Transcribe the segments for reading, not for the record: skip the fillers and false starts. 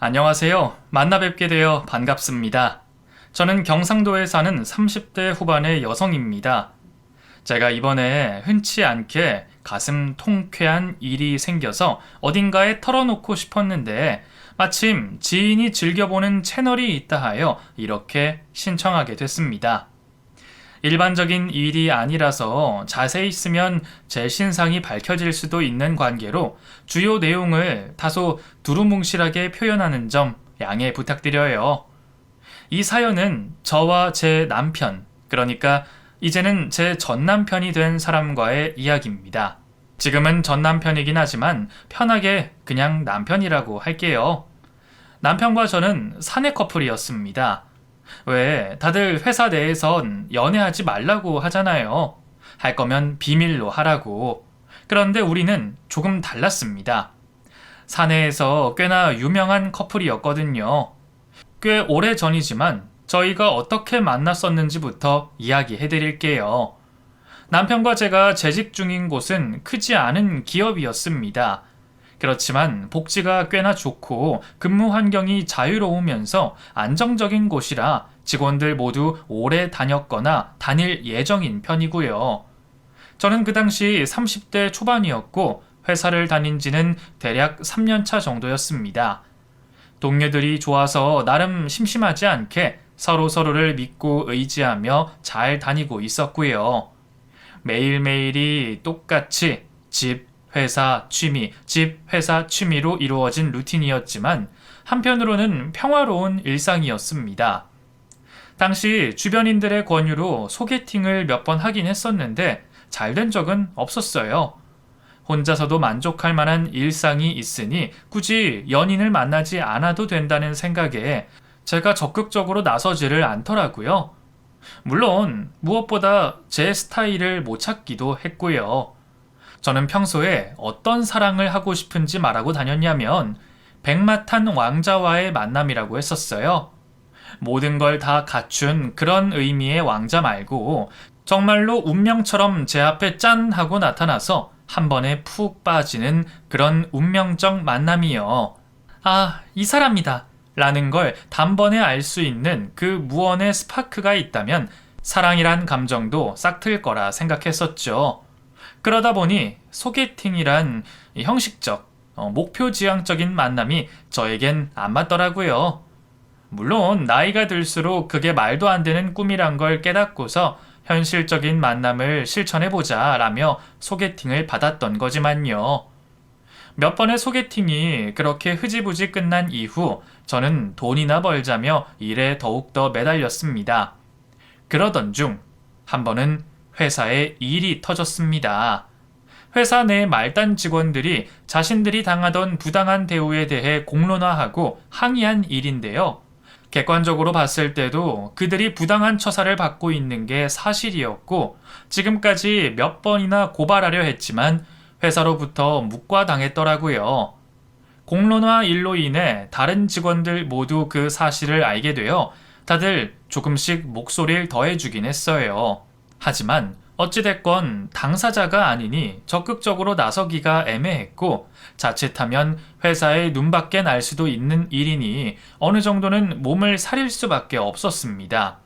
안녕하세요. 만나 뵙게 되어 반갑습니다. 저는 경상도에 사는 30대 후반의 여성입니다. 제가 이번에 흔치 않게 가슴 통쾌한 일이 생겨서 어딘가에 털어놓고 싶었는데 마침 지인이 즐겨보는 채널이 있다 하여 이렇게 신청하게 됐습니다. 일반적인 일이 아니라서 자세히 쓰면 제 신상이 밝혀질 수도 있는 관계로 주요 내용을 다소 두루뭉실하게 표현하는 점 양해 부탁드려요. 이 사연은 저와 제 남편, 그러니까 이제는 제 전남편이 된 사람과의 이야기입니다. 지금은 전남편이긴 하지만 편하게 그냥 남편이라고 할게요. 남편과 저는 사내 커플이었습니다. 왜 다들 회사 내에선 연애하지 말라고 하잖아요. 할 거면 비밀로 하라고. 그런데 우리는 조금 달랐습니다. 사내에서 꽤나 유명한 커플이었거든요. 꽤 오래 전이지만 저희가 어떻게 만났었는지부터 이야기해 드릴게요. 남편과 제가 재직 중인 곳은 크지 않은 기업이었습니다. 그렇지만 복지가 꽤나 좋고 근무 환경이 자유로우면서 안정적인 곳이라 직원들 모두 오래 다녔거나 다닐 예정인 편이고요. 저는 그 당시 30대 초반이었고 회사를 다닌 지는 대략 3년 차 정도였습니다. 동료들이 좋아서 나름 심심하지 않게 서로를 믿고 의지하며 잘 다니고 있었고요. 매일매일이 똑같이 집, 회사, 취미, 집, 회사, 취미로 이루어진 루틴이었지만 한편으로는 평화로운 일상이었습니다. 당시 주변인들의 권유로 소개팅을 몇 번 하긴 했었는데 잘 된 적은 없었어요. 혼자서도 만족할 만한 일상이 있으니 굳이 연인을 만나지 않아도 된다는 생각에 제가 적극적으로 나서지를 않더라고요. 물론 무엇보다 제 스타일을 못 찾기도 했고요. 저는 평소에 어떤 사랑을 하고 싶은지 말하고 다녔냐면 백마탄 왕자와의 만남이라고 했었어요. 모든 걸 다 갖춘 그런 의미의 왕자 말고 정말로 운명처럼 제 앞에 짠 하고 나타나서 한 번에 푹 빠지는 그런 운명적 만남이요. 아, 이 사람이다 라는 걸 단번에 알 수 있는 그 무언의 스파크가 있다면 사랑이란 감정도 싹틀 거라 생각했었죠. 그러다 보니 소개팅이란 형식적, 목표지향적인 만남이 저에겐 안 맞더라고요. 물론 나이가 들수록 그게 말도 안 되는 꿈이란 걸 깨닫고서 현실적인 만남을 실천해보자 라며 소개팅을 받았던 거지만요. 몇 번의 소개팅이 그렇게 흐지부지 끝난 이후 저는 돈이나 벌자며 일에 더욱더 매달렸습니다. 그러던 중 한 번은 회사에 일이 터졌습니다. 회사 내 말단 직원들이 자신들이 당하던 부당한 대우에 대해 공론화하고 항의한 일인데요. 객관적으로 봤을 때도 그들이 부당한 처사를 받고 있는 게 사실이었고 지금까지 몇 번이나 고발하려 했지만 회사로부터 묵과당했더라고요. 공론화 일로 인해 다른 직원들 모두 그 사실을 알게 되어 다들 조금씩 목소리를 더해주긴 했어요. 하지만 어찌됐건 당사자가 아니니 적극적으로 나서기가 애매했고 자칫하면 회사의 눈밖에 날 수도 있는 일이니 어느 정도는 몸을 사릴 수밖에 없었습니다.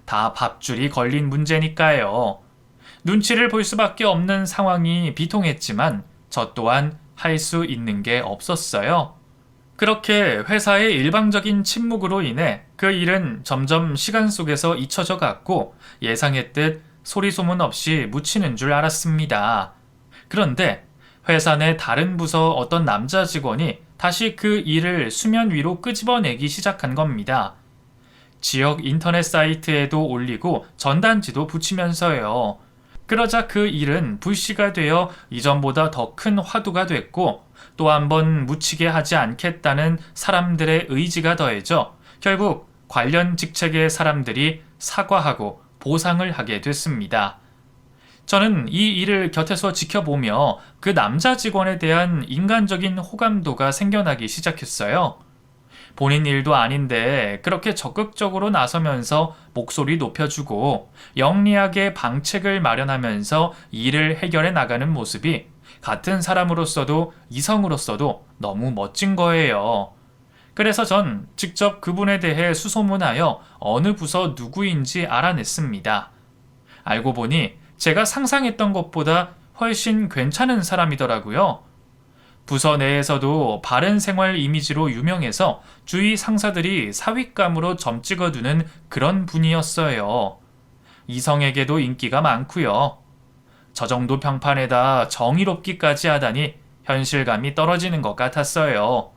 다 밥줄이 걸린 문제니까요. 눈치를 볼 수밖에 없는 상황이 비통했지만 저 또한 할 수 있는 게 없었어요. 그렇게 회사의 일방적인 침묵으로 인해 그 일은 점점 시간 속에서 잊혀져 갔고 예상했듯 소리소문 없이 묻히는 줄 알았습니다. 그런데 회사 내 다른 부서 어떤 남자 직원이 다시 그 일을 수면 위로 끄집어내기 시작한 겁니다. 지역 인터넷 사이트에도 올리고 전단지도 붙이면서요. 그러자 그 일은 불씨가 되어 이전보다 더 큰 화두가 됐고 또 한 번 묻히게 하지 않겠다는 사람들의 의지가 더해져 결국 관련 직책의 사람들이 사과하고 보상을 하게 됐습니다. 저는 이 일을 곁에서 지켜보며 그 남자 직원에 대한 인간적인 호감도가 생겨나기 시작했어요. 본인 일도 아닌데 그렇게 적극적으로 나서면서 목소리 높여주고 영리하게 방책을 마련하면서 일을 해결해 나가는 모습이 같은 사람으로서도 이성으로서도 너무 멋진 거예요. 그래서 전 직접 그분에 대해 수소문하여 어느 부서 누구인지 알아냈습니다. 알고 보니 제가 상상했던 것보다 훨씬 괜찮은 사람이더라고요. 부서 내에서도 바른 생활 이미지로 유명해서 주위 상사들이 사윗감으로 점 찍어두는 그런 분이었어요. 이성에게도 인기가 많고요. 저 정도 평판에다 정의롭기까지 하다니 현실감이 떨어지는 것 같았어요.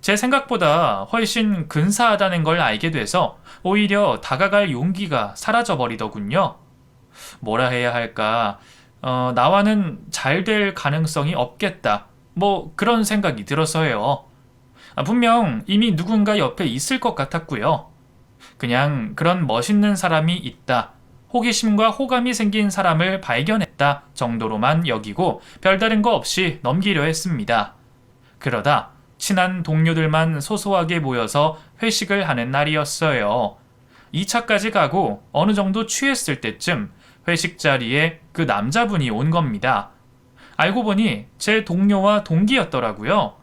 제 생각보다 훨씬 근사하다는 걸 알게 돼서 오히려 다가갈 용기가 사라져버리더군요. 뭐라 해야 할까, 나와는 잘 될 가능성이 없겠다. 뭐 그런 생각이 들어서요. 분명 이미 누군가 옆에 있을 것 같았고요. 그냥 그런 멋있는 사람이 있다, 호기심과 호감이 생긴 사람을 발견했다 정도로만 여기고 별다른 거 없이 넘기려 했습니다. 그러다 친한 동료들만 소소하게 모여서 회식을 하는 날이었어요. 2차까지 가고 어느 정도 취했을 때쯤 회식 자리에 그 남자분이 온 겁니다. 알고 보니 제 동료와 동기였더라고요.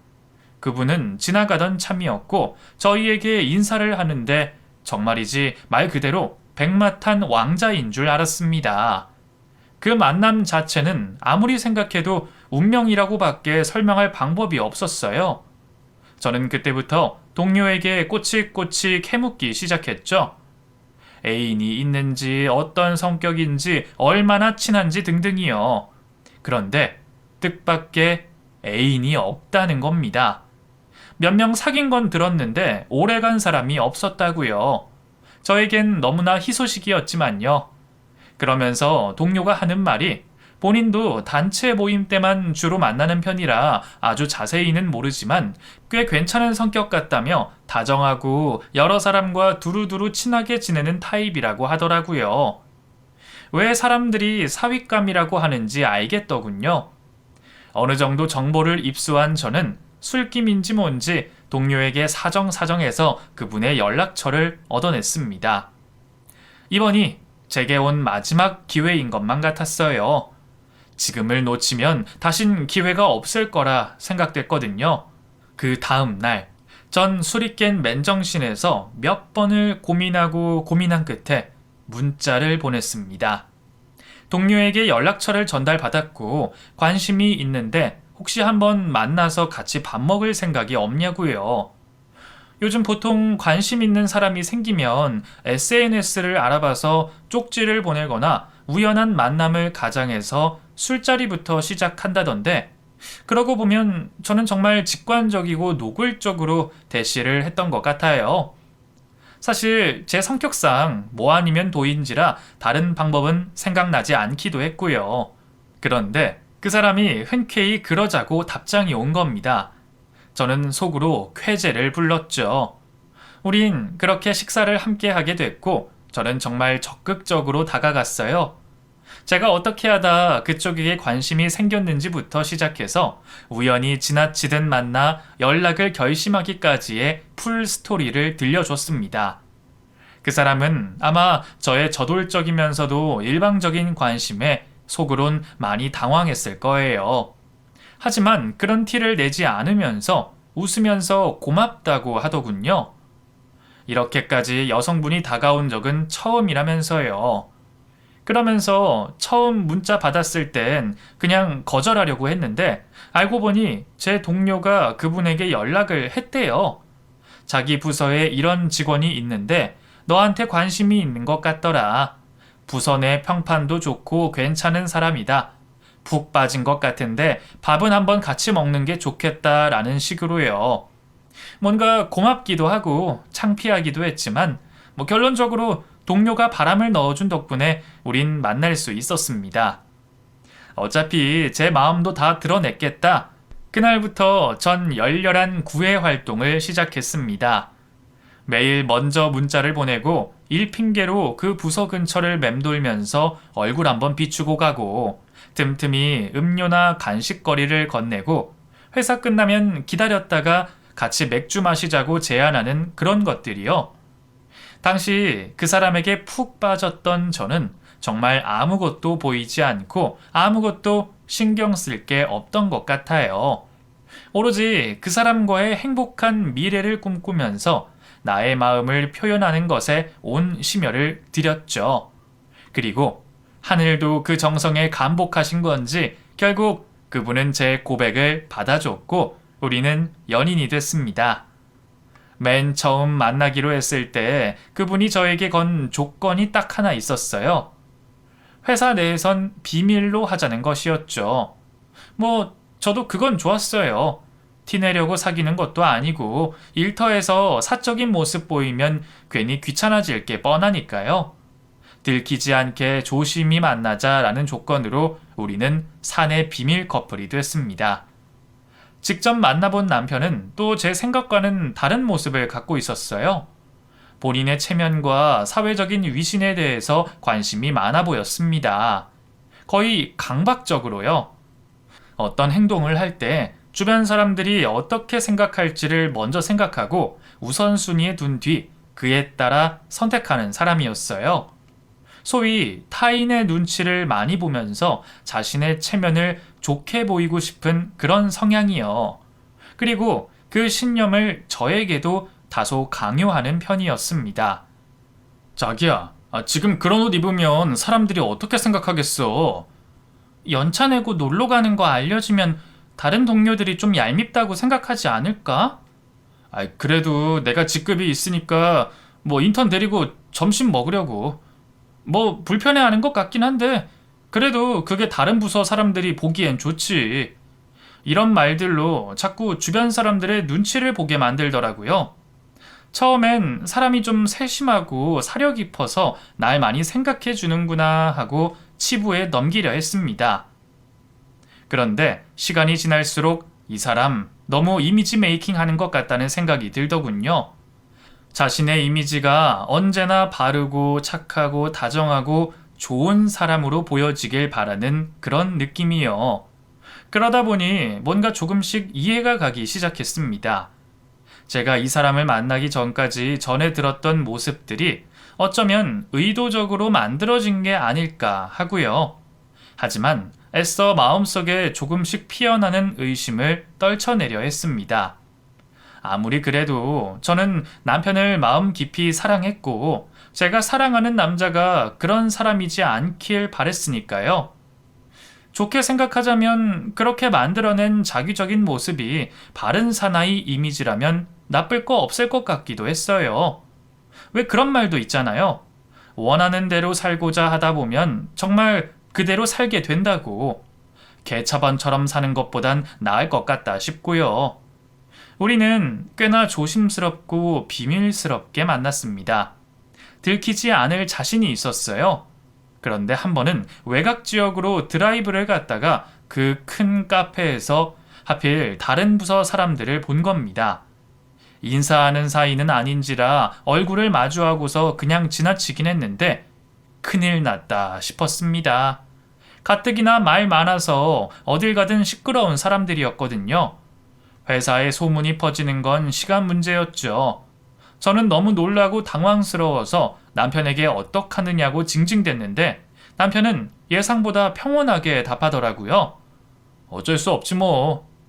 그분은 지나가던 참이었고 저희에게 인사를 하는데 정말이지 말 그대로 백마탄 왕자인 줄 알았습니다. 그 만남 자체는 아무리 생각해도 운명이라고 밖에 설명할 방법이 없었어요. 저는 그때부터 동료에게 꼬치꼬치 캐묻기 시작했죠. 애인이 있는지, 어떤 성격인지, 얼마나 친한지 등등이요. 그런데 뜻밖의 애인이 없다는 겁니다. 몇 명 사귄 건 들었는데 오래간 사람이 없었다고요. 저에겐 너무나 희소식이었지만요. 그러면서 동료가 하는 말이 본인도 단체 모임 때만 주로 만나는 편이라 아주 자세히는 모르지만 꽤 괜찮은 성격 같다며 다정하고 여러 사람과 두루두루 친하게 지내는 타입이라고 하더라고요. 왜 사람들이 사윗감이라고 하는지 알겠더군요. 어느 정도 정보를 입수한 저는 술김인지 뭔지 동료에게 사정사정해서 그분의 연락처를 얻어냈습니다. 이번이 제게 온 마지막 기회인 것만 같았어요. 지금을 놓치면 다신 기회가 없을 거라 생각됐거든요. 그 다음 날, 전 술이 깬 맨정신에서 몇 번을 고민하고 고민한 끝에 문자를 보냈습니다. 동료에게 연락처를 전달받았고 관심이 있는데 혹시 한번 만나서 같이 밥 먹을 생각이 없냐고요. 요즘 보통 관심 있는 사람이 생기면 SNS를 알아봐서 쪽지를 보내거나 우연한 만남을 가장해서 술자리부터 시작한다던데, 그러고 보면 저는 정말 직관적이고 노골적으로 대시를 했던 것 같아요. 사실 제 성격상 뭐 아니면 도인지라 다른 방법은 생각나지 않기도 했고요. 그런데 그 사람이 흔쾌히 그러자고 답장이 온 겁니다. 저는 속으로 쾌재를 불렀죠. 우린 그렇게 식사를 함께 하게 됐고 저는 정말 적극적으로 다가갔어요. 제가 어떻게 하다 그쪽에게 관심이 생겼는지부터 시작해서 우연히 지나치듯 만나 연락을 결심하기까지의 풀 스토리를 들려줬습니다. 그 사람은 아마 저의 저돌적이면서도 일방적인 관심에 속으론 많이 당황했을 거예요. 하지만 그런 티를 내지 않으면서 웃으면서 고맙다고 하더군요. 이렇게까지 여성분이 다가온 적은 처음이라면서요. 그러면서 처음 문자 받았을 땐 그냥 거절하려고 했는데 알고 보니 제 동료가 그분에게 연락을 했대요. 자기 부서에 이런 직원이 있는데 너한테 관심이 있는 것 같더라. 부서 내 평판도 좋고 괜찮은 사람이다. 푹 빠진 것 같은데 밥은 한번 같이 먹는 게 좋겠다라는 식으로요. 뭔가 고맙기도 하고 창피하기도 했지만 결론적으로 동료가 바람을 넣어준 덕분에 우린 만날 수 있었습니다. 어차피 제 마음도 다 드러냈겠다. 그날부터 전 열렬한 구애 활동을 시작했습니다. 매일 먼저 문자를 보내고 일 핑계로 그 부서 근처를 맴돌면서 얼굴 한번 비추고 가고 틈틈이 음료나 간식거리를 건네고 회사 끝나면 기다렸다가 같이 맥주 마시자고 제안하는 그런 것들이요. 당시 그 사람에게 푹 빠졌던 저는 정말 아무것도 보이지 않고 아무것도 신경 쓸 게 없던 것 같아요. 오로지 그 사람과의 행복한 미래를 꿈꾸면서 나의 마음을 표현하는 것에 온 심혈을 들였죠. 그리고 하늘도 그 정성에 감복하신 건지 결국 그분은 제 고백을 받아줬고 우리는 연인이 됐습니다. 맨 처음 만나기로 했을 때 그분이 저에게 건 조건이 딱 하나 있었어요. 회사 내에선 비밀로 하자는 것이었죠. 저도 그건 좋았어요. 티내려고 사귀는 것도 아니고 일터에서 사적인 모습 보이면 괜히 귀찮아질 게 뻔하니까요. 들키지 않게 조심히 만나자라는 조건으로 우리는 사내 비밀 커플이 됐습니다. 직접 만나본 남편은 또 제 생각과는 다른 모습을 갖고 있었어요. 본인의 체면과 사회적인 위신에 대해서 관심이 많아 보였습니다. 거의 강박적으로요. 어떤 행동을 할 때 주변 사람들이 어떻게 생각할지를 먼저 생각하고 우선순위에 둔 뒤 그에 따라 선택하는 사람이었어요. 소위 타인의 눈치를 많이 보면서 자신의 체면을 좋게 보이고 싶은 그런 성향이요. 그리고 그 신념을 저에게도 다소 강요하는 편이었습니다. 자기야, 지금 그런 옷 입으면 사람들이 어떻게 생각하겠어? 연차 내고 놀러 가는 거 알려지면 다른 동료들이 좀 얄밉다고 생각하지 않을까? 그래도 내가 직급이 있으니까 인턴 데리고 점심 먹으려고. 불편해하는 것 같긴 한데 그래도 그게 다른 부서 사람들이 보기엔 좋지. 이런 말들로 자꾸 주변 사람들의 눈치를 보게 만들더라고요. 처음엔 사람이 좀 세심하고 사려 깊어서 날 많이 생각해 주는구나 하고 치부에 넘기려 했습니다. 그런데 시간이 지날수록 이 사람 너무 이미지 메이킹 하는 것 같다는 생각이 들더군요. 자신의 이미지가 언제나 바르고 착하고 다정하고 좋은 사람으로 보여지길 바라는 그런 느낌이요. 그러다 보니 뭔가 조금씩 이해가 가기 시작했습니다. 제가 이 사람을 만나기 전까지 전해 들었던 모습들이 어쩌면 의도적으로 만들어진 게 아닐까 하고요. 하지만 애써 마음속에 조금씩 피어나는 의심을 떨쳐내려 했습니다. 아무리 그래도 저는 남편을 마음 깊이 사랑했고 제가 사랑하는 남자가 그런 사람이지 않길 바랬으니까요. 좋게 생각하자면 그렇게 만들어낸 자기적인 모습이 바른 사나이 이미지라면 나쁠 거 없을 것 같기도 했어요. 왜 그런 말도 있잖아요. 원하는 대로 살고자 하다 보면 정말 그대로 살게 된다고. 개차반처럼 사는 것보단 나을 것 같다 싶고요. 우리는 꽤나 조심스럽고 비밀스럽게 만났습니다. 들키지 않을 자신이 있었어요. 그런데 한 번은 외곽 지역으로 드라이브를 갔다가 그 큰 카페에서 하필 다른 부서 사람들을 본 겁니다. 인사하는 사이는 아닌지라 얼굴을 마주하고서 그냥 지나치긴 했는데 큰일 났다 싶었습니다. 가뜩이나 말 많아서 어딜 가든 시끄러운 사람들이었거든요. 회사에 소문이 퍼지는 건 시간 문제였죠. 저는 너무 놀라고 당황스러워서 남편에게 어떡하느냐고 징징댔는데 남편은 예상보다 평온하게 답하더라고요. 어쩔 수 없지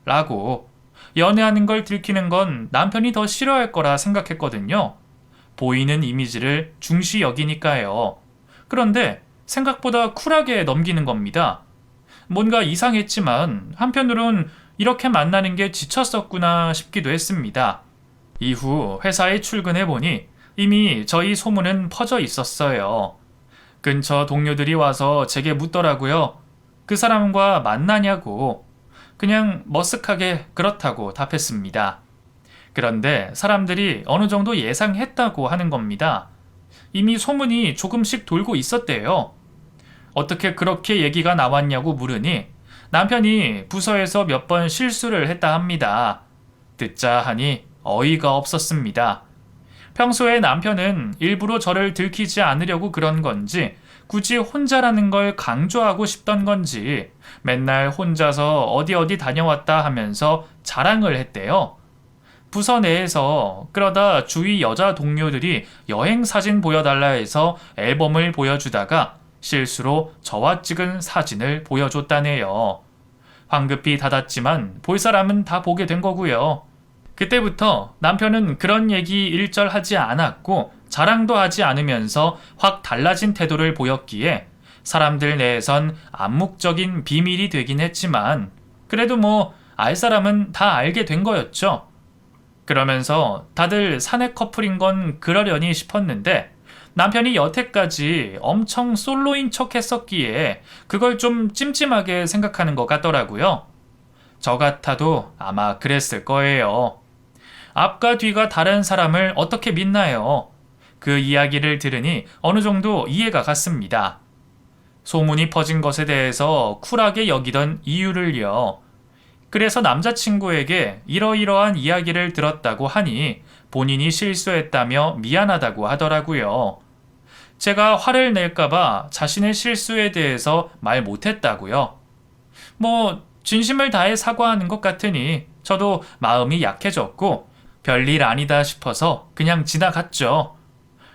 라고. 연애하는 걸 들키는 건 남편이 더 싫어할 거라 생각했거든요. 보이는 이미지를 중시 여기니까요. 그런데 생각보다 쿨하게 넘기는 겁니다. 뭔가 이상했지만 한편으론 이렇게 만나는 게 지쳤었구나 싶기도 했습니다. 이후 회사에 출근해보니 이미 저희 소문은 퍼져 있었어요. 근처 동료들이 와서 제게 묻더라고요. 그 사람과 만나냐고. 그냥 머쓱하게 그렇다고 답했습니다. 그런데 사람들이 어느 정도 예상했다고 하는 겁니다. 이미 소문이 조금씩 돌고 있었대요. 어떻게 그렇게 얘기가 나왔냐고 물으니 남편이 부서에서 몇 번 실수를 했다 합니다. 듣자 하니 어이가 없었습니다. 평소에 남편은 일부러 저를 들키지 않으려고 그런 건지 굳이 혼자라는 걸 강조하고 싶던 건지 맨날 혼자서 어디 다녀왔다 하면서 자랑을 했대요. 부서 내에서 그러다 주위 여자 동료들이 여행 사진 보여달라 해서 앨범을 보여주다가 실수로 저와 찍은 사진을 보여줬다네요. 황급히 닫았지만 볼 사람은 다 보게 된 거고요. 그때부터 남편은 그런 얘기 일절하지 않았고 자랑도 하지 않으면서 확 달라진 태도를 보였기에 사람들 내에선 암묵적인 비밀이 되긴 했지만 그래도 뭐 알 사람은 다 알게 된 거였죠. 그러면서 다들 사내 커플인 건 그러려니 싶었는데 남편이 여태까지 엄청 솔로인 척 했었기에 그걸 좀 찜찜하게 생각하는 것 같더라고요. 저 같아도 아마 그랬을 거예요. 앞과 뒤가 다른 사람을 어떻게 믿나요? 그 이야기를 들으니 어느 정도 이해가 갔습니다. 소문이 퍼진 것에 대해서 쿨하게 여기던 이유를요. 그래서 남자친구에게 이러이러한 이야기를 들었다고 하니 본인이 실수했다며 미안하다고 하더라고요. 제가 화를 낼까봐 자신의 실수에 대해서 말 못했다고요. 뭐 진심을 다해 사과하는 것 같으니 저도 마음이 약해졌고 별일 아니다 싶어서 그냥 지나갔죠.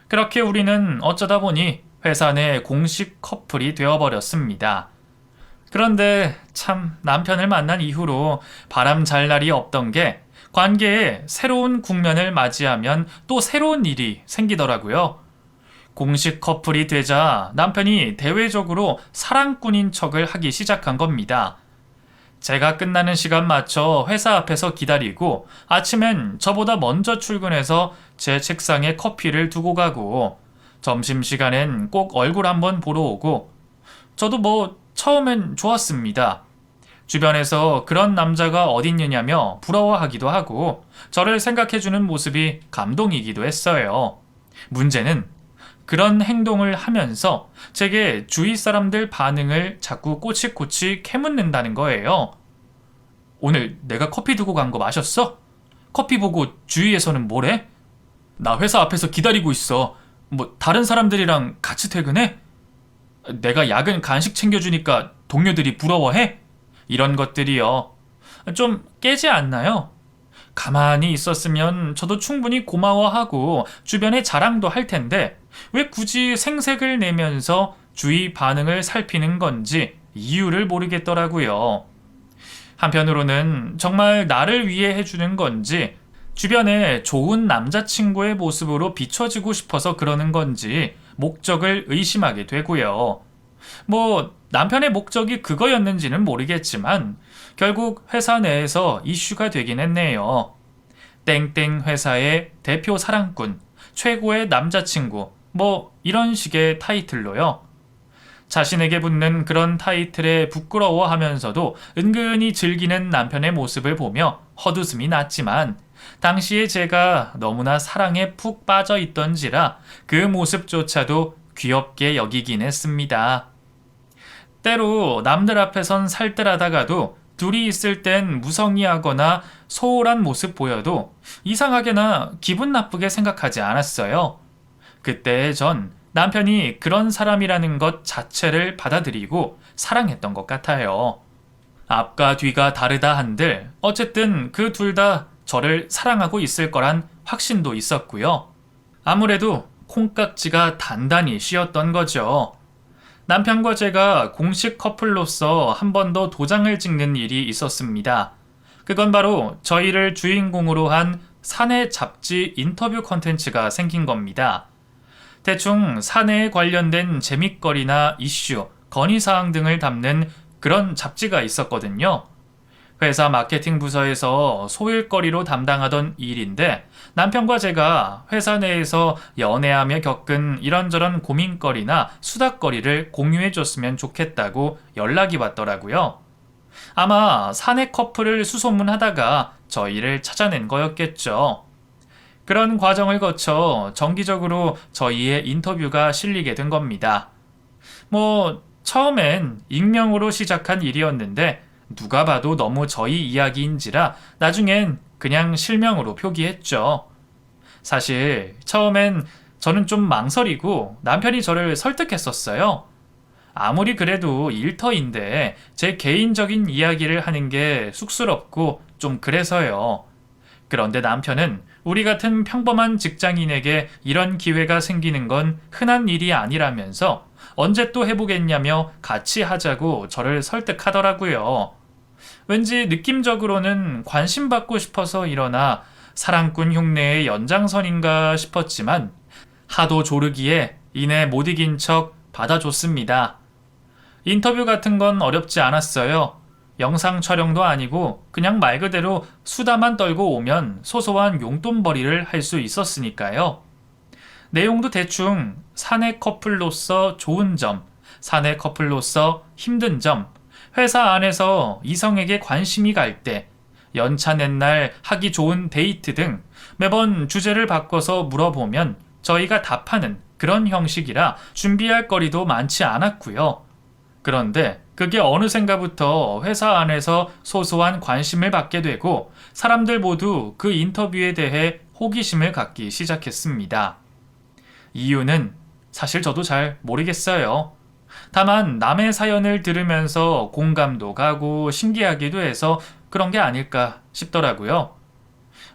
그렇게 우리는 어쩌다 보니 회사 내 공식 커플이 되어버렸습니다. 그런데 참 남편을 만난 이후로 바람 잘 날이 없던 게 관계에 새로운 국면을 맞이하면 또 새로운 일이 생기더라고요. 공식 커플이 되자 남편이 대외적으로 사랑꾼인 척을 하기 시작한 겁니다. 제가 끝나는 시간 맞춰 회사 앞에서 기다리고 아침엔 저보다 먼저 출근해서 제 책상에 커피를 두고 가고 점심시간엔 꼭 얼굴 한번 보러 오고 저도 뭐 처음엔 좋았습니다. 주변에서 그런 남자가 어딨느냐며 부러워하기도 하고 저를 생각해주는 모습이 감동이기도 했어요. 문제는 그런 행동을 하면서 제게 주위 사람들 반응을 자꾸 꼬치꼬치 캐묻는다는 거예요. 오늘 내가 커피 두고 간 거 마셨어? 커피 보고 주위에서는 뭐래? 나 회사 앞에서 기다리고 있어. 뭐 다른 사람들이랑 같이 퇴근해? 내가 야근 간식 챙겨주니까 동료들이 부러워해? 이런 것들이요. 좀 깨지 않나요? 가만히 있었으면 저도 충분히 고마워하고 주변에 자랑도 할 텐데 왜 굳이 생색을 내면서 주위 반응을 살피는 건지 이유를 모르겠더라고요. 한편으로는 정말 나를 위해 해주는 건지 주변에 좋은 남자친구의 모습으로 비춰지고 싶어서 그러는 건지 목적을 의심하게 되고요. 뭐 남편의 목적이 그거였는지는 모르겠지만 결국 회사 내에서 이슈가 되긴 했네요. 땡땡 회사의 대표 사랑꾼, 최고의 남자친구, 뭐 이런 식의 타이틀로요. 자신에게 붙는 그런 타이틀에 부끄러워하면서도 은근히 즐기는 남편의 모습을 보며 헛웃음이 났지만 당시에 제가 너무나 사랑에 푹 빠져 있던지라 그 모습조차도 귀엽게 여기긴 했습니다. 때로 남들 앞에선 살뜰하다가도 둘이 있을 땐 무성의하거나 소홀한 모습 보여도 이상하게나 기분 나쁘게 생각하지 않았어요. 그때 전 남편이 그런 사람이라는 것 자체를 받아들이고 사랑했던 것 같아요. 앞과 뒤가 다르다 한들 어쨌든 그 둘 다 저를 사랑하고 있을 거란 확신도 있었고요. 아무래도 콩깍지가 단단히 씌었던 거죠. 남편과 제가 공식 커플로서 한 번 더 도장을 찍는 일이 있었습니다. 그건 바로 저희를 주인공으로 한 사내 잡지 인터뷰 콘텐츠가 생긴 겁니다. 대충 사내에 관련된 재밌거리나 이슈, 건의사항 등을 담는 그런 잡지가 있었거든요. 회사 마케팅 부서에서 소일거리로 담당하던 일인데 남편과 제가 회사 내에서 연애하며 겪은 이런저런 고민거리나 수다거리를 공유해줬으면 좋겠다고 연락이 왔더라고요. 아마 사내 커플을 수소문하다가 저희를 찾아낸 거였겠죠. 그런 과정을 거쳐 정기적으로 저희의 인터뷰가 실리게 된 겁니다. 뭐 처음엔 익명으로 시작한 일이었는데 누가 봐도 너무 저희 이야기인지라 나중엔 그냥 실명으로 표기했죠. 사실 처음엔 저는 좀 망설이고 남편이 저를 설득했었어요. 아무리 그래도 일터인데 제 개인적인 이야기를 하는 게 쑥스럽고 좀 그래서요. 그런데 남편은 우리 같은 평범한 직장인에게 이런 기회가 생기는 건 흔한 일이 아니라면서 언제 또 해보겠냐며 같이 하자고 저를 설득하더라고요. 왠지 느낌적으로는 관심받고 싶어서 일어나 사랑꾼 흉내의 연장선인가 싶었지만 하도 조르기에 이내 못 이긴 척 받아줬습니다. 인터뷰 같은 건 어렵지 않았어요. 영상 촬영도 아니고 그냥 말 그대로 수다만 떨고 오면 소소한 용돈벌이를 할 수 있었으니까요. 내용도 대충 사내 커플로서 좋은 점, 사내 커플로서 힘든 점, 회사 안에서 이성에게 관심이 갈 때, 연차 낸 날 하기 좋은 데이트 등 매번 주제를 바꿔서 물어보면 저희가 답하는 그런 형식이라 준비할 거리도 많지 않았고요. 그런데 그게 어느샌가부터 회사 안에서 소소한 관심을 받게 되고 사람들 모두 그 인터뷰에 대해 호기심을 갖기 시작했습니다. 이유는 사실 저도 잘 모르겠어요. 다만 남의 사연을 들으면서 공감도 가고 신기하기도 해서 그런 게 아닐까 싶더라고요.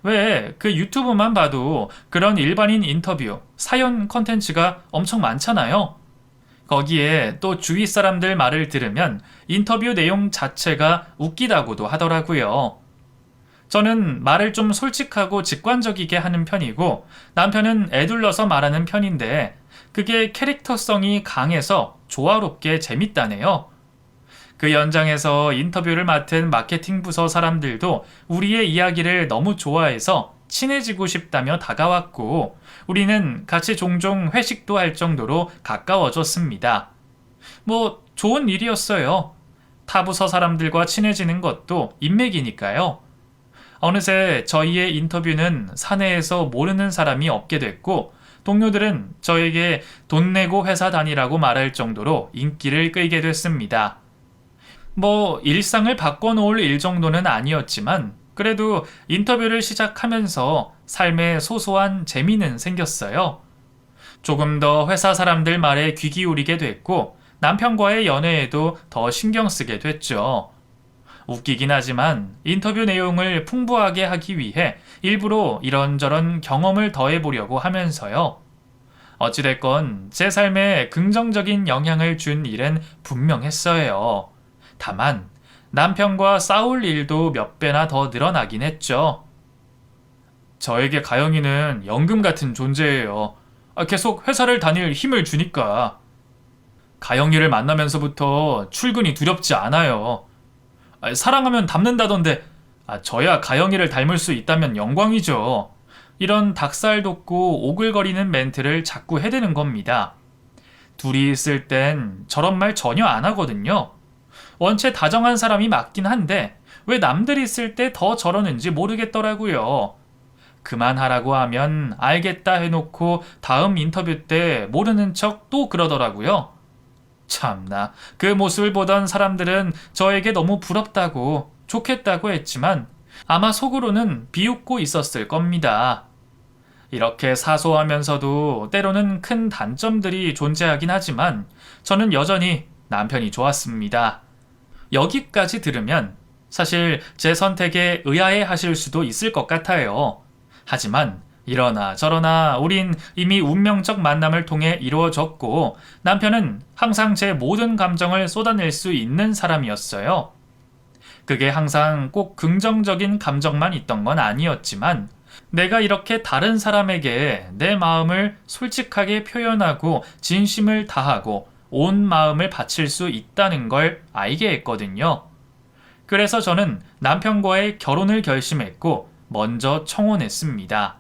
왜 그 유튜브만 봐도 그런 일반인 인터뷰, 사연 컨텐츠가 엄청 많잖아요. 거기에 또 주위 사람들 말을 들으면 인터뷰 내용 자체가 웃기다고도 하더라고요. 저는 말을 좀 솔직하고 직관적이게 하는 편이고 남편은 애둘러서 말하는 편인데 그게 캐릭터성이 강해서 조화롭게 재밌다네요. 그 연장에서 인터뷰를 맡은 마케팅 부서 사람들도 우리의 이야기를 너무 좋아해서 친해지고 싶다며 다가왔고 우리는 같이 종종 회식도 할 정도로 가까워졌습니다. 뭐 좋은 일이었어요. 타 부서 사람들과 친해지는 것도 인맥이니까요. 어느새 저희의 인터뷰는 사내에서 모르는 사람이 없게 됐고 동료들은 저에게 돈 내고 회사 다니라고 말할 정도로 인기를 끌게 됐습니다. 뭐 일상을 바꿔놓을 일 정도는 아니었지만 그래도 인터뷰를 시작하면서 삶에 소소한 재미는 생겼어요. 조금 더 회사 사람들 말에 귀 기울이게 됐고 남편과의 연애에도 더 신경 쓰게 됐죠. 웃기긴 하지만 인터뷰 내용을 풍부하게 하기 위해 일부러 이런저런 경험을 더해보려고 하면서요. 어찌됐건 제 삶에 긍정적인 영향을 준 일은 분명했어요. 다만 남편과 싸울 일도 몇 배나 더 늘어나긴 했죠. 저에게 가영이는 연금 같은 존재예요. 계속 회사를 다닐 힘을 주니까. 가영이를 만나면서부터 출근이 두렵지 않아요. 사랑하면 닮는다던데 저야 가영이를 닮을 수 있다면 영광이죠. 이런 닭살 돋고 오글거리는 멘트를 자꾸 해대는 겁니다. 둘이 있을 땐 저런 말 전혀 안 하거든요. 원체 다정한 사람이 맞긴 한데 왜 남들 있을 때 더 저러는지 모르겠더라고요. 그만하라고 하면 알겠다 해놓고 다음 인터뷰 때 모르는 척 또 그러더라고요. 참나, 그 모습을 보던 사람들은 저에게 너무 부럽다고 좋겠다고 했지만 아마 속으로는 비웃고 있었을 겁니다. 이렇게 사소하면서도 때로는 큰 단점들이 존재하긴 하지만 저는 여전히 남편이 좋았습니다. 여기까지 들으면 사실 제 선택에 의아해 하실 수도 있을 것 같아요. 하지만 이러나 저러나 우린 이미 운명적 만남을 통해 이루어졌고 남편은 항상 제 모든 감정을 쏟아낼 수 있는 사람이었어요. 그게 항상 꼭 긍정적인 감정만 있던 건 아니었지만 내가 이렇게 다른 사람에게 내 마음을 솔직하게 표현하고 진심을 다하고 온 마음을 바칠 수 있다는 걸 알게 했거든요. 그래서 저는 남편과의 결혼을 결심했고 먼저 청혼했습니다.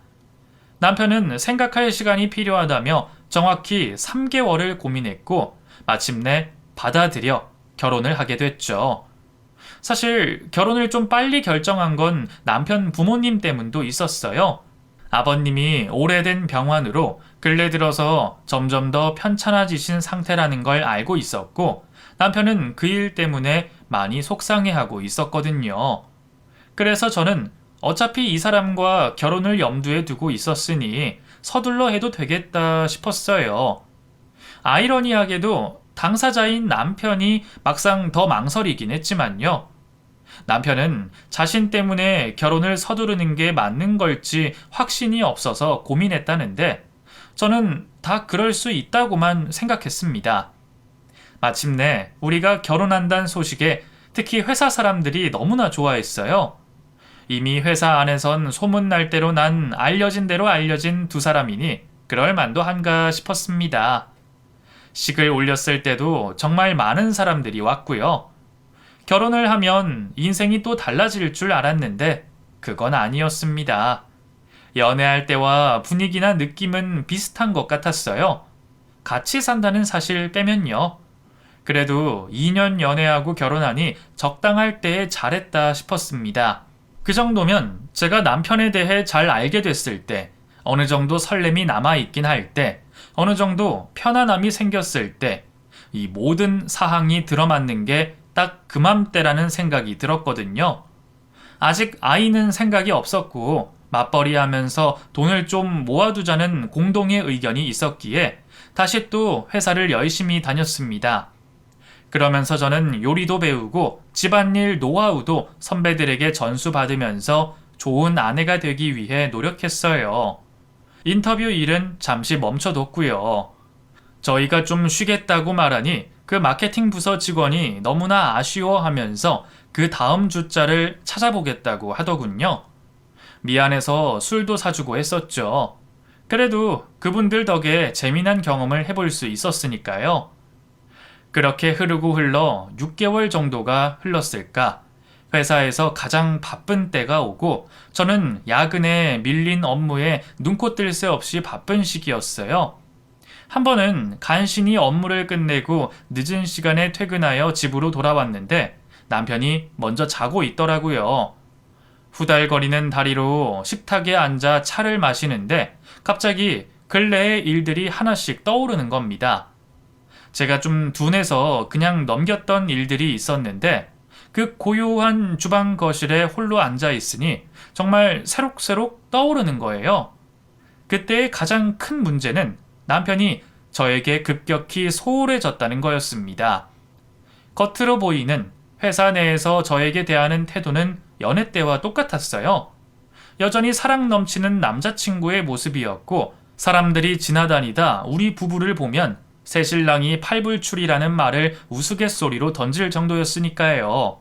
남편은 생각할 시간이 필요하다며 정확히 3개월을 고민했고 마침내 받아들여 결혼을 하게 됐죠. 사실 결혼을 좀 빨리 결정한 건 남편 부모님 때문도 있었어요. 아버님이 오래된 병환으로 근래 들어서 점점 더 편찮아지신 상태라는 걸 알고 있었고 남편은 그 일 때문에 많이 속상해하고 있었거든요. 그래서 저는 어차피 이 사람과 결혼을 염두에 두고 있었으니 서둘러 해도 되겠다 싶었어요. 아이러니하게도 당사자인 남편이 막상 더 망설이긴 했지만요. 남편은 자신 때문에 결혼을 서두르는 게 맞는 걸지 확신이 없어서 고민했다는데 저는 다 그럴 수 있다고만 생각했습니다. 마침내 우리가 결혼한다는 소식에 특히 회사 사람들이 너무나 좋아했어요. 이미 회사 안에선 소문날 대로 난 알려진 대로 알려진 두 사람이니 그럴 만도 한가 싶었습니다. 식을 올렸을 때도 정말 많은 사람들이 왔고요. 결혼을 하면 인생이 또 달라질 줄 알았는데 그건 아니었습니다. 연애할 때와 분위기나 느낌은 비슷한 것 같았어요. 같이 산다는 사실 빼면요. 그래도 2년 연애하고 결혼하니 적당할 때에 잘했다 싶었습니다. 그 정도면 제가 남편에 대해 잘 알게 됐을 때, 어느 정도 설렘이 남아있긴 할 때, 어느 정도 편안함이 생겼을 때, 이 모든 사항이 들어맞는 게 딱 그맘때라는 생각이 들었거든요. 아직 아이는 생각이 없었고, 맞벌이 하면서 돈을 좀 모아두자는 공동의 의견이 있었기에 다시 또 회사를 열심히 다녔습니다. 그러면서 저는 요리도 배우고 집안일 노하우도 선배들에게 전수받으면서 좋은 아내가 되기 위해 노력했어요. 인터뷰 일은 잠시 멈춰뒀고요. 저희가 좀 쉬겠다고 말하니 그 마케팅 부서 직원이 너무나 아쉬워하면서 그 다음 주자를 찾아보겠다고 하더군요. 미안해서 술도 사주고 했었죠. 그래도 그분들 덕에 재미난 경험을 해볼 수 있었으니까요. 그렇게 흐르고 흘러 6개월 정도가 흘렀을까? 회사에서 가장 바쁜 때가 오고 저는 야근에 밀린 업무에 눈코 뜰 새 없이 바쁜 시기였어요. 한 번은 간신히 업무를 끝내고 늦은 시간에 퇴근하여 집으로 돌아왔는데 남편이 먼저 자고 있더라고요. 후달거리는 다리로 식탁에 앉아 차를 마시는데 갑자기 근래의 일들이 하나씩 떠오르는 겁니다. 제가 좀 둔해서 그냥 넘겼던 일들이 있었는데 그 고요한 주방 거실에 홀로 앉아 있으니 정말 새록새록 떠오르는 거예요. 그때의 가장 큰 문제는 남편이 저에게 급격히 소홀해졌다는 거였습니다. 겉으로 보이는 회사 내에서 저에게 대하는 태도는 연애 때와 똑같았어요. 여전히 사랑 넘치는 남자친구의 모습이었고 사람들이 지나다니다 우리 부부를 보면 새신랑이 팔불출이라는 말을 우스갯소리로 던질 정도였으니까요.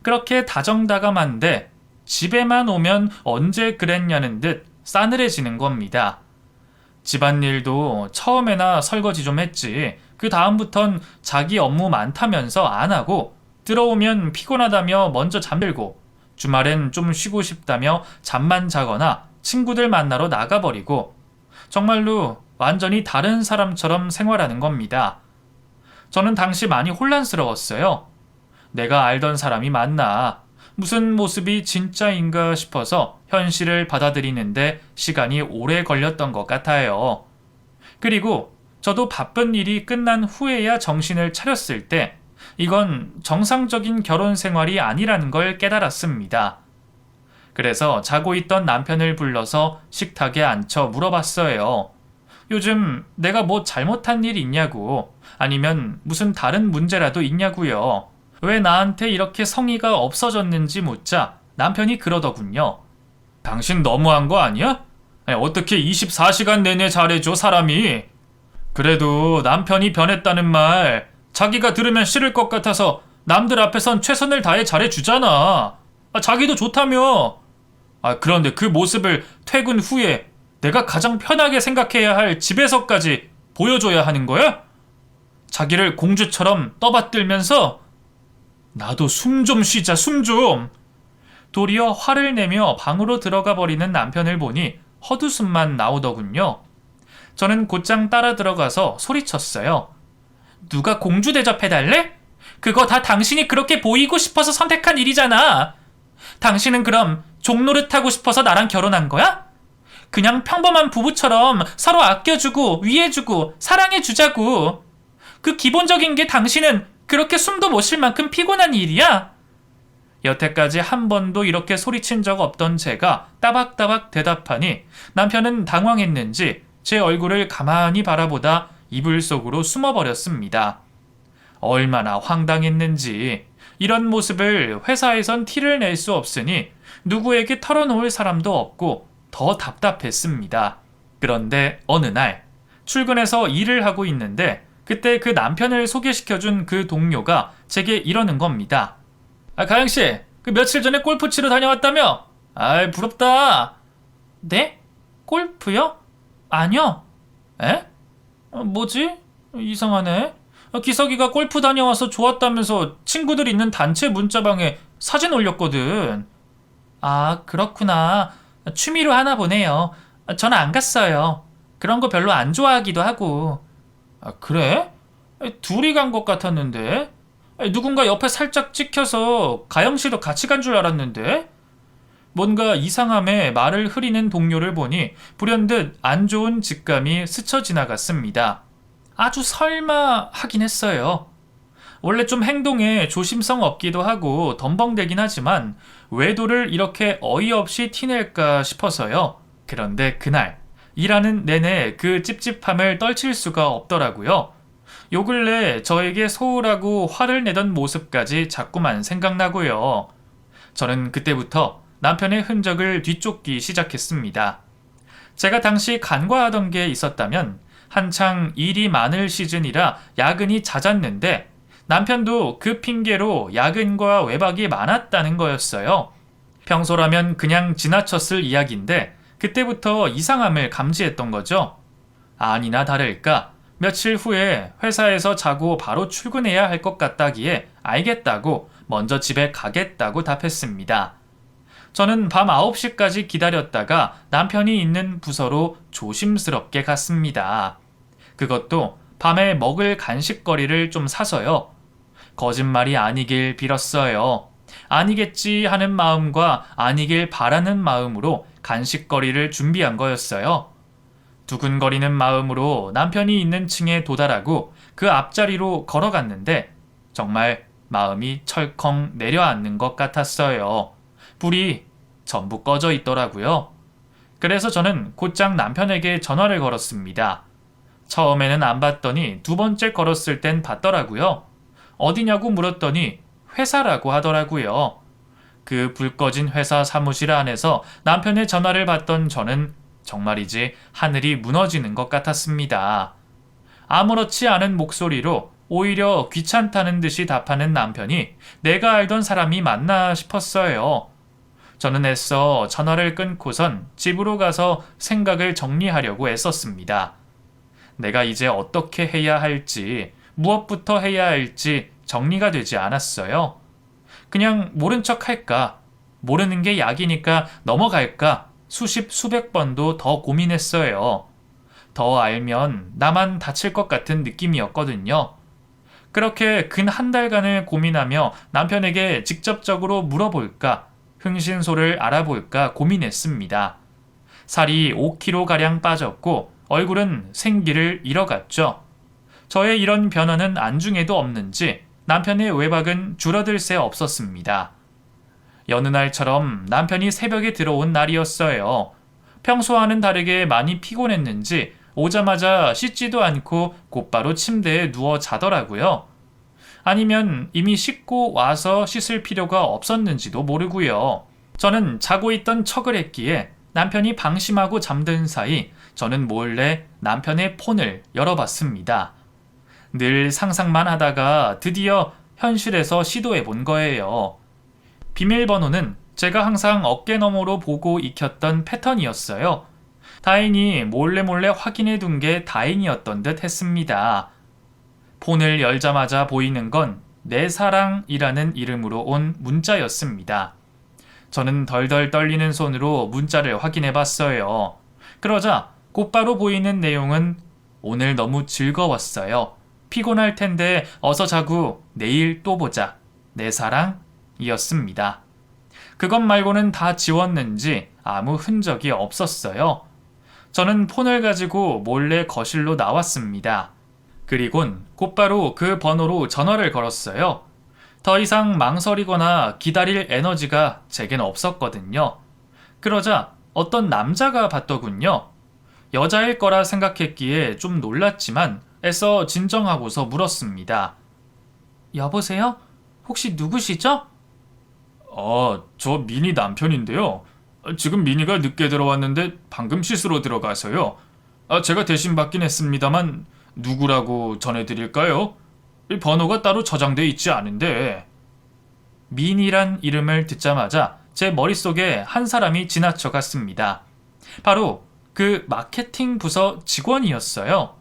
그렇게 다정다감한데 집에만 오면 언제 그랬냐는 듯 싸늘해지는 겁니다. 집안일도 처음에나 설거지 좀 했지 그 다음부턴 자기 업무 많다면서 안 하고 들어오면 피곤하다며 먼저 잠들고 주말엔 좀 쉬고 싶다며 잠만 자거나 친구들 만나러 나가버리고 정말로 완전히 다른 사람처럼 생활하는 겁니다. 저는 당시 많이 혼란스러웠어요. 내가 알던 사람이 맞나? 무슨 모습이 진짜인가 싶어서 현실을 받아들이는데 시간이 오래 걸렸던 것 같아요. 그리고 저도 바쁜 일이 끝난 후에야 정신을 차렸을 때 이건 정상적인 결혼 생활이 아니라는 걸 깨달았습니다. 그래서 자고 있던 남편을 불러서 식탁에 앉혀 물어봤어요. 요즘 내가 뭐 잘못한 일 있냐고, 아니면 무슨 다른 문제라도 있냐고요. 왜 나한테 이렇게 성의가 없어졌는지 묻자 남편이 그러더군요. 당신 너무한 거 아니야? 아니, 어떻게 24시간 내내 잘해줘 사람이. 그래도 남편이 변했다는 말 자기가 들으면 싫을 것 같아서 남들 앞에선 최선을 다해 잘해주잖아. 자기도 좋다며. 그런데 그 모습을 퇴근 후에 내가 가장 편하게 생각해야 할 집에서까지 보여줘야 하는 거야? 자기를 공주처럼 떠받들면서 나도 숨 좀 쉬자, 숨 좀. 도리어 화를 내며 방으로 들어가 버리는 남편을 보니 헛웃음만 나오더군요. 저는 곧장 따라 들어가서 소리쳤어요. 누가 공주 대접해달래? 그거 다 당신이 그렇게 보이고 싶어서 선택한 일이잖아. 당신은 그럼 종노릇하고 싶어서 나랑 결혼한 거야? 그냥 평범한 부부처럼 서로 아껴주고 위해주고 사랑해주자고. 그 기본적인 게 당신은 그렇게 숨도 못 쉴 만큼 피곤한 일이야? 여태까지 한 번도 이렇게 소리친 적 없던 제가 따박따박 대답하니 남편은 당황했는지 제 얼굴을 가만히 바라보다 이불 속으로 숨어버렸습니다. 얼마나 황당했는지. 이런 모습을 회사에선 티를 낼 수 없으니 누구에게 털어놓을 사람도 없고 더 답답했습니다. 그런데 어느 날 출근해서 일을 하고 있는데 그때 그 남편을 소개시켜준 그 동료가 제게 이러는 겁니다. 가영씨, 그 며칠 전에 골프 치러 다녀왔다며? 아이, 부럽다. 네? 골프요? 아니요. 에? 뭐지? 이상하네. 기석이가 골프 다녀와서 좋았다면서 친구들 있는 단체 문자방에 사진 올렸거든. 아, 그렇구나. 취미로 하나 보네요. 전 안 갔어요. 그런 거 별로 안 좋아하기도 하고. 아, 그래? 둘이 간 것 같았는데? 누군가 옆에 살짝 찍혀서 가영 씨도 같이 간 줄 알았는데? 뭔가 이상함에 말을 흐리는 동료를 보니 불현듯 안 좋은 직감이 스쳐 지나갔습니다. 아주 설마 하긴 했어요. 원래 좀 행동에 조심성 없기도 하고 덤벙대긴 하지만 외도를 이렇게 어이없이 티낼까 싶어서요. 그런데 그날 일하는 내내 그 찝찝함을 떨칠 수가 없더라고요. 요 근래 저에게 소홀하고 화를 내던 모습까지 자꾸만 생각나고요. 저는 그때부터 남편의 흔적을 뒤쫓기 시작했습니다. 제가 당시 간과하던 게 있었다면 한창 일이 많을 시즌이라 야근이 잦았는데 남편도 그 핑계로 야근과 외박이 많았다는 거였어요. 평소라면 그냥 지나쳤을 이야기인데 그때부터 이상함을 감지했던 거죠. 아니나 다를까 며칠 후에 회사에서 자고 바로 출근해야 할 것 같다기에 알겠다고 먼저 집에 가겠다고 답했습니다. 저는 밤 9시까지 기다렸다가 남편이 있는 부서로 조심스럽게 갔습니다. 그것도 밤에 먹을 간식거리를 좀 사서요. 거짓말이 아니길 빌었어요. 아니겠지 하는 마음과 아니길 바라는 마음으로 간식거리를 준비한 거였어요. 두근거리는 마음으로 남편이 있는 층에 도달하고 그 앞자리로 걸어갔는데 정말 마음이 철컹 내려앉는 것 같았어요. 불이 전부 꺼져 있더라고요. 그래서 저는 곧장 남편에게 전화를 걸었습니다. 처음에는 안 받더니 두 번째 걸었을 땐 받더라고요. 어디냐고 물었더니 회사라고 하더라고요. 그 불 꺼진 회사 사무실 안에서 남편의 전화를 받던 저는 정말이지 하늘이 무너지는 것 같았습니다. 아무렇지 않은 목소리로 오히려 귀찮다는 듯이 답하는 남편이 내가 알던 사람이 맞나 싶었어요. 저는 애써 전화를 끊고선 집으로 가서 생각을 정리하려고 애썼습니다. 내가 이제 어떻게 해야 할지, 무엇부터 해야 할지 정리가 되지 않았어요. 그냥 모른 척 할까, 모르는 게 약이니까 넘어갈까 수십 수백 번도 더 고민했어요. 더 알면 나만 다칠 것 같은 느낌이었거든요. 그렇게 근 한 달간을 고민하며 남편에게 직접적으로 물어볼까, 흥신소를 알아볼까 고민했습니다. 살이 5kg가량 빠졌고 얼굴은 생기를 잃어갔죠. 저의 이런 변화는 안중에도 없는지 남편의 외박은 줄어들 새 없었습니다. 여느 날처럼 남편이 새벽에 들어온 날이었어요. 평소와는 다르게 많이 피곤했는지 오자마자 씻지도 않고 곧바로 침대에 누워 자더라고요. 아니면 이미 씻고 와서 씻을 필요가 없었는지도 모르고요. 저는 자고 있던 척을 했기에 남편이 방심하고 잠든 사이 저는 몰래 남편의 폰을 열어봤습니다. 늘 상상만 하다가 드디어 현실에서 시도해 본 거예요. 비밀번호는 제가 항상 어깨너머로 보고 익혔던 패턴이었어요. 다행히 몰래 확인해 둔 게 다행이었던 듯 했습니다. 폰을 열자마자 보이는 건 내 사랑이라는 이름으로 온 문자였습니다. 저는 덜덜 떨리는 손으로 문자를 확인해 봤어요. 그러자 곧바로 보이는 내용은 오늘 너무 즐거웠어요. 피곤할 텐데 어서 자고 내일 또 보자. 내 사랑이었습니다. 그것 말고는 다 지웠는지 아무 흔적이 없었어요. 저는 폰을 가지고 몰래 거실로 나왔습니다. 그리곤 곧바로 그 번호로 전화를 걸었어요. 더 이상 망설이거나 기다릴 에너지가 제겐 없었거든요. 그러자 어떤 남자가 받더군요. 여자일 거라 생각했기에 좀 놀랐지만 애써 진정하고서 물었습니다. 여보세요? 혹시 누구시죠? 저 미니 남편인데요. 지금 미니가 늦게 들어왔는데 방금 씻으러 들어가서요. 제가 대신 받긴 했습니다만 누구라고 전해드릴까요? 이 번호가 따로 저장돼 있지 않은데. 민이란 이름을 듣자마자 제 머릿속에 한 사람이 지나쳐 갔습니다. 바로 그 마케팅 부서 직원이었어요.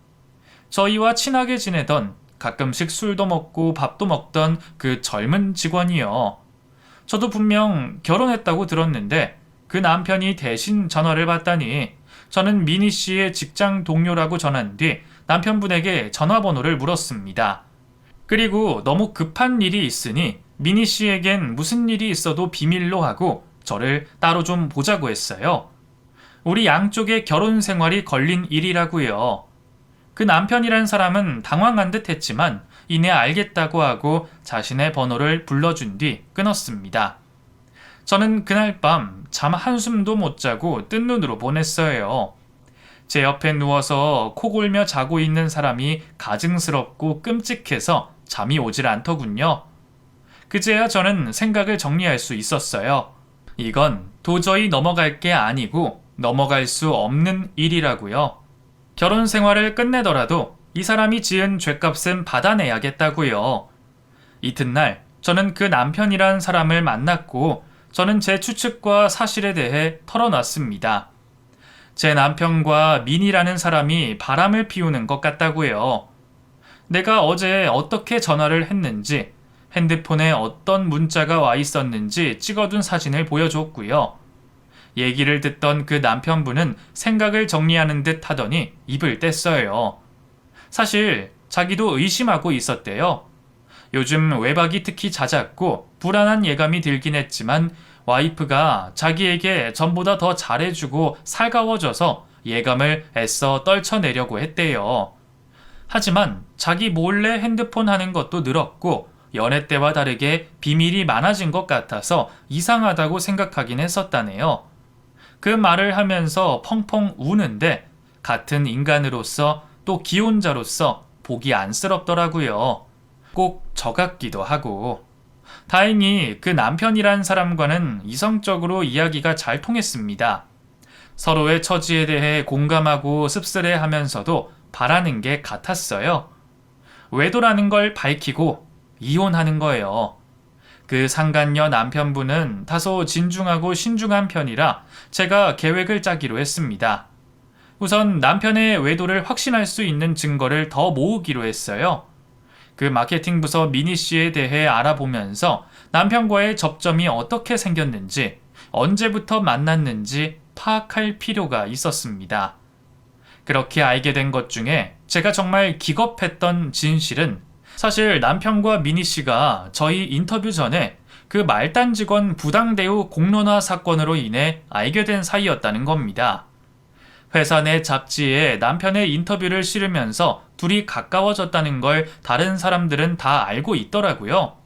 저희와 친하게 지내던, 가끔씩 술도 먹고 밥도 먹던 그 젊은 직원이요. 저도 분명 결혼했다고 들었는데 그 남편이 대신 전화를 받다니 저는 미니 씨의 직장 동료라고 전한 뒤 남편분에게 전화번호를 물었습니다. 그리고 너무 급한 일이 있으니 미니 씨에겐 무슨 일이 있어도 비밀로 하고 저를 따로 좀 보자고 했어요. 우리 양쪽의 결혼 생활이 걸린 일이라고요. 그 남편이란 사람은 당황한 듯 했지만 이내 알겠다고 하고 자신의 번호를 불러준 뒤 끊었습니다. 저는 그날 밤 잠 한숨도 못 자고 뜬 눈으로 보냈어요. 제 옆에 누워서 코 골며 자고 있는 사람이 가증스럽고 끔찍해서 잠이 오질 않더군요. 그제야 저는 생각을 정리할 수 있었어요. 이건 도저히 넘어갈 게 아니고 넘어갈 수 없는 일이라고요. 결혼 생활을 끝내더라도 이 사람이 지은 죗값은 받아내야겠다고요. 이튿날 저는 그 남편이란 사람을 만났고 저는 제 추측과 사실에 대해 털어놨습니다. 제 남편과 민이라는 사람이 바람을 피우는 것 같다고요. 내가 어제 어떻게 전화를 했는지, 핸드폰에 어떤 문자가 와 있었는지 찍어둔 사진을 보여줬고요. 얘기를 듣던 그 남편분은 생각을 정리하는 듯 하더니 입을 뗐어요. 사실 자기도 의심하고 있었대요. 요즘 외박이 특히 잦았고 불안한 예감이 들긴 했지만 와이프가 자기에게 전보다 더 잘해주고 살가워져서 예감을 애써 떨쳐내려고 했대요. 하지만 자기 몰래 핸드폰 하는 것도 늘었고 연애 때와 다르게 비밀이 많아진 것 같아서 이상하다고 생각하긴 했었다네요. 그 말을 하면서 펑펑 우는데 같은 인간으로서 또 기혼자로서 보기 안쓰럽더라고요. 꼭 저 같기도 하고. 다행히 그 남편이란 사람과는 이성적으로 이야기가 잘 통했습니다. 서로의 처지에 대해 공감하고 씁쓸해하면서도 바라는 게 같았어요. 외도라는 걸 밝히고 이혼하는 거예요. 그 상간녀 남편분은 다소 진중하고 신중한 편이라 제가 계획을 짜기로 했습니다. 우선 남편의 외도를 확신할 수 있는 증거를 더 모으기로 했어요. 그 마케팅 부서 미니 씨에 대해 알아보면서 남편과의 접점이 어떻게 생겼는지, 언제부터 만났는지 파악할 필요가 있었습니다. 그렇게 알게 된 것 중에 제가 정말 기겁했던 진실은 사실 남편과 미니 씨가 저희 인터뷰 전에 그 말단 직원 부당 대우 공론화 사건으로 인해 알게 된 사이였다는 겁니다. 회사 내 잡지에 남편의 인터뷰를 실으면서 둘이 가까워졌다는 걸 다른 사람들은 다 알고 있더라고요.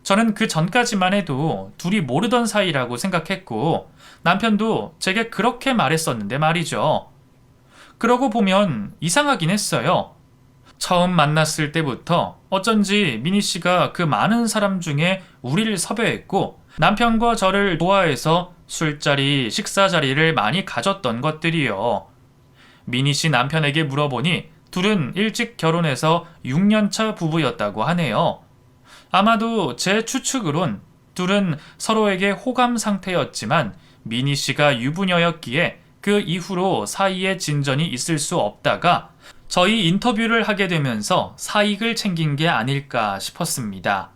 저는 그 전까지만 해도 둘이 모르던 사이라고 생각했고 남편도 제게 그렇게 말했었는데 말이죠. 그러고 보면 이상하긴 했어요. 처음 만났을 때부터 어쩐지 미니 씨가 그 많은 사람 중에 우리를 섭외했고 남편과 저를 좋아해서 술자리, 식사 자리를 많이 가졌던 것들이요. 미니 씨 남편에게 물어보니 둘은 일찍 결혼해서 6년차 부부였다고 하네요. 아마도 제 추측으론 둘은 서로에게 호감 상태였지만 미니 씨가 유부녀였기에 그 이후로 사이에 진전이 있을 수 없다가 저희 인터뷰를 하게 되면서 사익을 챙긴 게 아닐까 싶었습니다.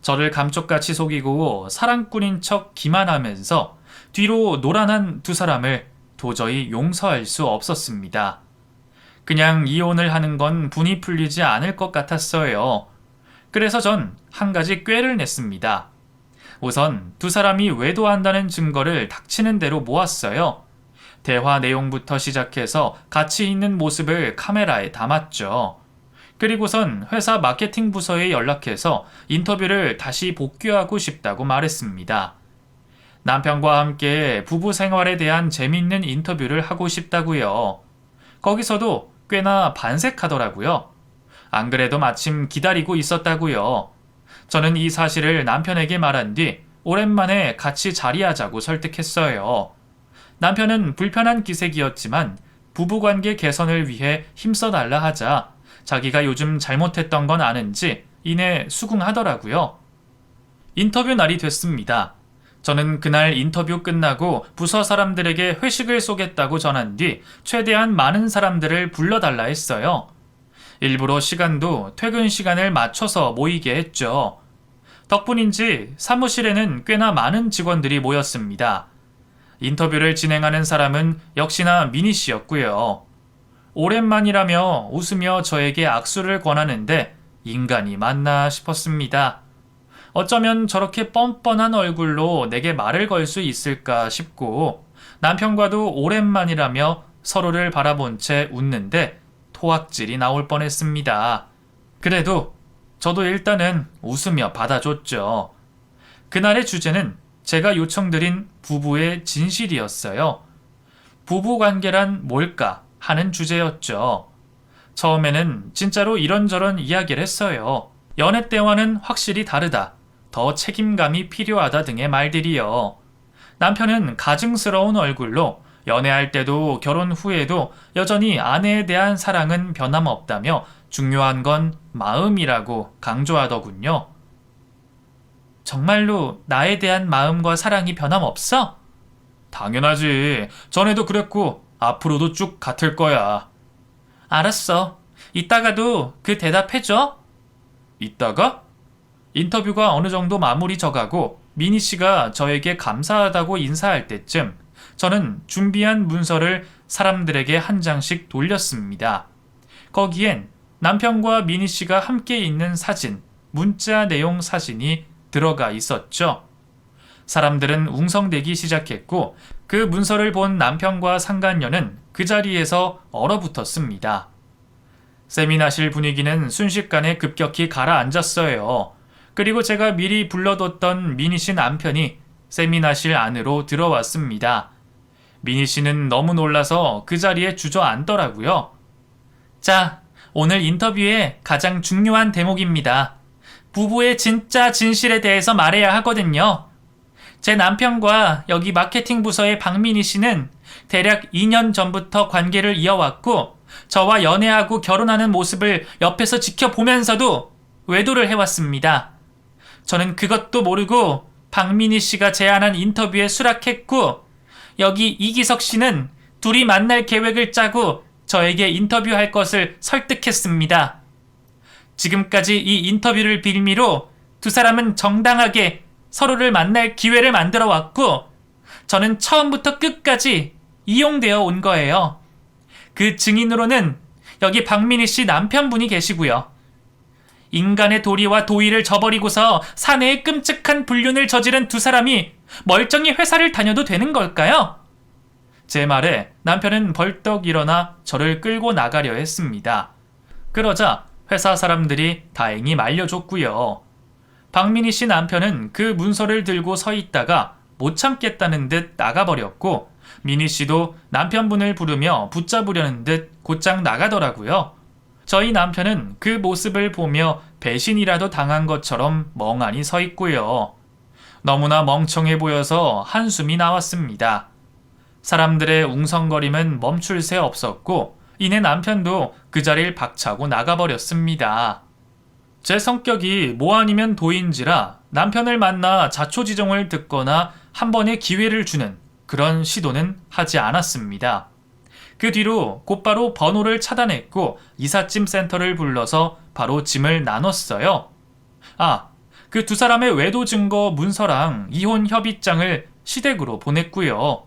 저를 감쪽같이 속이고 사랑꾼인 척 기만하면서 뒤로 노란한 두 사람을 도저히 용서할 수 없었습니다. 그냥 이혼을 하는 건 분이 풀리지 않을 것 같았어요. 그래서 전 한 가지 꾀를 냈습니다. 우선 두 사람이 외도한다는 증거를 닥치는 대로 모았어요. 대화 내용부터 시작해서 같이 있는 모습을 카메라에 담았죠. 그리고선 회사 마케팅 부서에 연락해서 인터뷰를 다시 복귀하고 싶다고 말했습니다. 남편과 함께 부부 생활에 대한 재밌는 인터뷰를 하고 싶다고요. 거기서도 꽤나 반색하더라고요. 안 그래도 마침 기다리고 있었다고요. 저는 이 사실을 남편에게 말한 뒤 오랜만에 같이 자리하자고 설득했어요. 남편은 불편한 기색이었지만 부부관계 개선을 위해 힘써달라 하자 자기가 요즘 잘못했던 건 아는지 이내 수긍하더라고요. 인터뷰 날이 됐습니다. 저는 그날 인터뷰 끝나고 부서 사람들에게 회식을 쏘겠다고 전한 뒤 최대한 많은 사람들을 불러달라 했어요. 일부러 시간도 퇴근 시간을 맞춰서 모이게 했죠. 덕분인지 사무실에는 꽤나 많은 직원들이 모였습니다. 인터뷰를 진행하는 사람은 역시나 미니 씨였고요. 오랜만이라며 웃으며 저에게 악수를 권하는데 인간이 맞나 싶었습니다. 어쩌면 저렇게 뻔뻔한 얼굴로 내게 말을 걸 수 있을까 싶고 남편과도 오랜만이라며 서로를 바라본 채 웃는데 토악질이 나올 뻔했습니다. 그래도 저도 일단은 웃으며 받아줬죠. 그날의 주제는 제가 요청드린 부부의 진실이었어요. 부부관계란 뭘까 하는 주제였죠. 처음에는 진짜로 이런저런 이야기를 했어요. 연애 때와는 확실히 다르다. 더 책임감이 필요하다 등의 말들이요. 남편은 가증스러운 얼굴로 연애할 때도 결혼 후에도 여전히 아내에 대한 사랑은 변함없다며 중요한 건 마음이라고 강조하더군요. 정말로 나에 대한 마음과 사랑이 변함없어? 당연하지. 전에도 그랬고 앞으로도 쭉 같을 거야. 알았어. 이따가도 그 대답해줘. 이따가? 인터뷰가 어느 정도 마무리 져가고 미니 씨가 저에게 감사하다고 인사할 때쯤 저는 준비한 문서를 사람들에게 한 장씩 돌렸습니다. 거기엔 남편과 미니 씨가 함께 있는 사진, 문자 내용 사진이 들어가 있었죠. 사람들은 웅성대기 시작했고 그 문서를 본 남편과 상간녀는 그 자리에서 얼어붙었습니다. 세미나실 분위기는 순식간에 급격히 가라앉았어요. 그리고 제가 미리 불러뒀던 미니 씨 남편이 세미나실 안으로 들어왔습니다. 미니 씨는 너무 놀라서 그 자리에 주저앉더라고요. 자, 오늘 인터뷰의 가장 중요한 대목입니다. 부부의 진짜 진실에 대해서 말해야 하거든요. 제 남편과 여기 마케팅 부서의 박민희 씨는 대략 2년 전부터 관계를 이어왔고 저와 연애하고 결혼하는 모습을 옆에서 지켜보면서도 외도를 해왔습니다. 저는 그것도 모르고 박민희 씨가 제안한 인터뷰에 수락했고 여기 이기석 씨는 둘이 만날 계획을 짜고 저에게 인터뷰할 것을 설득했습니다. 지금까지 이 인터뷰를 빌미로 두 사람은 정당하게 서로를 만날 기회를 만들어 왔고 저는 처음부터 끝까지 이용되어 온 거예요. 그 증인으로는 여기 박민희 씨 남편분이 계시고요. 인간의 도리와 도의를 저버리고서 사내에 끔찍한 불륜을 저지른 두 사람이 멀쩡히 회사를 다녀도 되는 걸까요? 제 말에 남편은 벌떡 일어나 저를 끌고 나가려 했습니다. 그러자 회사 사람들이 다행히 말려줬고요. 박민희 씨 남편은 그 문서를 들고 서 있다가 못 참겠다는 듯 나가버렸고 민희 씨도 남편분을 부르며 붙잡으려는 듯 곧장 나가더라고요. 저희 남편은 그 모습을 보며 배신이라도 당한 것처럼 멍하니 서 있고요. 너무나 멍청해 보여서 한숨이 나왔습니다. 사람들의 웅성거림은 멈출 새 없었고 이내 남편도 그 자리를 박차고 나가버렸습니다. 제 성격이 뭐 아니면 도인지라 남편을 만나 자초지종을 듣거나 한 번의 기회를 주는 그런 시도는 하지 않았습니다. 그 뒤로 곧바로 번호를 차단했고 이삿짐 센터를 불러서 바로 짐을 나눴어요. 그 두 사람의 외도 증거 문서랑 이혼 협의장을 시댁으로 보냈고요.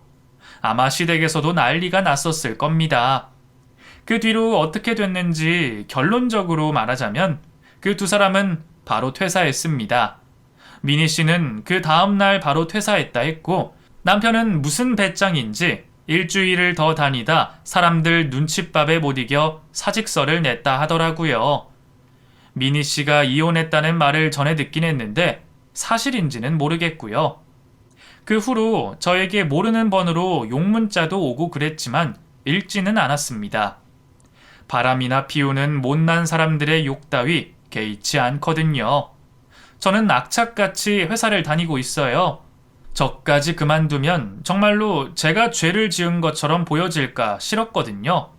아마 시댁에서도 난리가 났었을 겁니다. 그 뒤로 어떻게 됐는지 결론적으로 말하자면 그 두 사람은 바로 퇴사했습니다. 미니 씨는 그 다음날 바로 퇴사했다 했고 남편은 무슨 배짱인지 일주일을 더 다니다 사람들 눈칫밥에 못 이겨 사직서를 냈다 하더라고요. 미니 씨가 이혼했다는 말을 전해 듣긴 했는데 사실인지는 모르겠고요. 그 후로 저에게 모르는 번호로 용문자도 오고 그랬지만 읽지는 않았습니다. 바람이나 피우는 못난 사람들의 욕 따위 개의치 않거든요. 저는 악착같이 회사를 다니고 있어요. 저까지 그만두면 정말로 제가 죄를 지은 것처럼 보여질까 싫었거든요.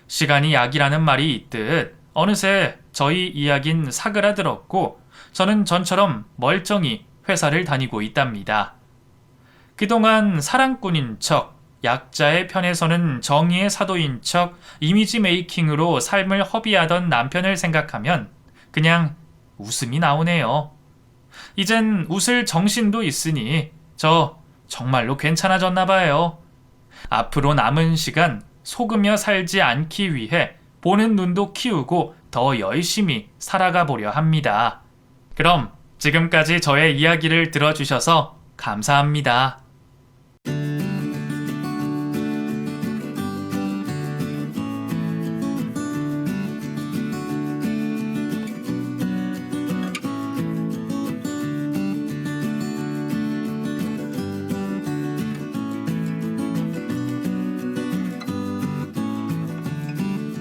시간이 약이라는 말이 있듯 어느새 저희 이야긴 사그라들었고 저는 전처럼 멀쩡히 회사를 다니고 있답니다. 그동안 사랑꾼인 척, 약자의 편에 서는 정의의 사도인 척 이미지 메이킹으로 삶을 허비하던 남편을 생각하면 그냥 웃음이 나오네요. 이젠 웃을 정신도 있으니 저 정말로 괜찮아졌나 봐요. 앞으로 남은 시간 속으며 살지 않기 위해 보는 눈도 키우고 더 열심히 살아가 보려 합니다. 그럼 지금까지 저의 이야기를 들어주셔서 감사합니다.